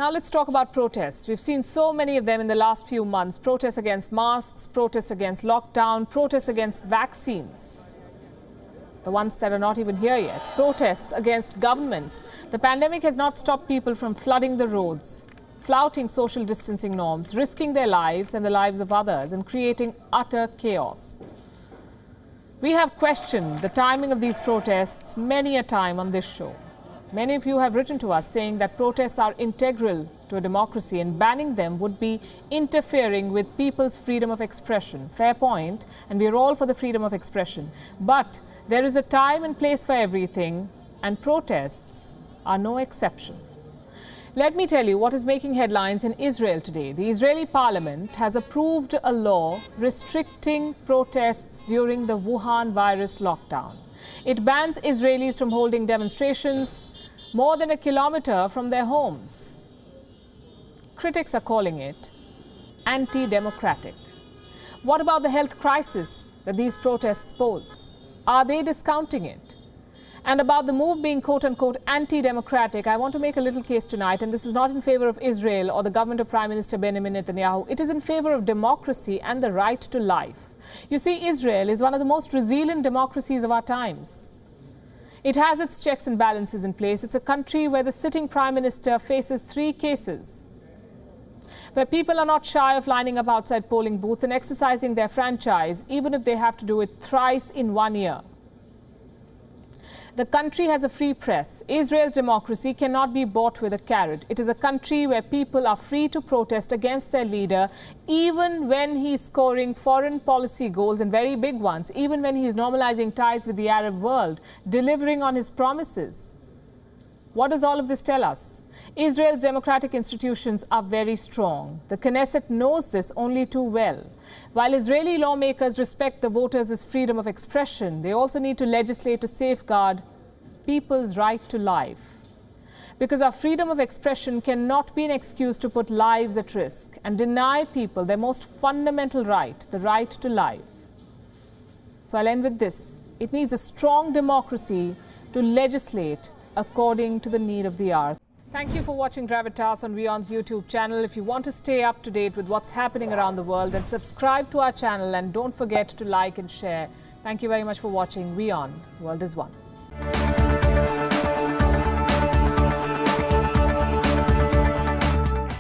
Now let's talk about protests. We've seen so many of them in the last few months. Protests against masks, protests against lockdown, protests against vaccines. The ones that are not even here yet. Protests against governments. The pandemic has not stopped people from flooding the roads, flouting social distancing norms, risking their lives and the lives of others, and creating utter chaos. We have questioned the timing of these protests many a time on this show. Many of you have written to us saying that protests are integral to a democracy and banning them would be interfering with people's freedom of expression. Fair point, and we are all for the freedom of expression. But there is a time and place for everything, and protests are no exception. Let me tell you what is making headlines in Israel today. The Israeli parliament has approved a law restricting protests during the Wuhan virus lockdown. It bans Israelis from holding demonstrations more than a kilometer from their homes. Critics are calling it anti-democratic. What about the health crisis that these protests pose? Are they discounting it? And about the move being quote-unquote anti-democratic, I want to make a little case tonight, and this is not in favor of Israel or the government of Prime Minister Benjamin Netanyahu. It is in favor of democracy and the right to life. You see, Israel is one of the most resilient democracies of our times. It has its checks and balances in place. It's a country where the sitting Prime Minister faces 3 cases, where people are not shy of lining up outside polling booths and exercising their franchise, even if they have to do it thrice in 1 year. The country has a free press. Israel's democracy cannot be bought with a carrot. It is a country where people are free to protest against their leader, even when he's scoring foreign policy goals and very big ones, even when he's normalizing ties with the Arab world, delivering on his promises. What does all of this tell us? Israel's democratic institutions are very strong. The Knesset knows this only too well. While Israeli lawmakers respect the voters' freedom of expression, they also need to legislate to safeguard people's right to life. Because our freedom of expression cannot be an excuse to put lives at risk and deny people their most fundamental right, the right to life. So I'll end with this. It needs a strong democracy to legislate according to the need of the hour. Thank you for watching Gravitas on WION's YouTube channel. If you want to stay up to date with what's happening around the world, then subscribe to our channel and don't forget to like and share. Thank you very much for watching WION. World is One.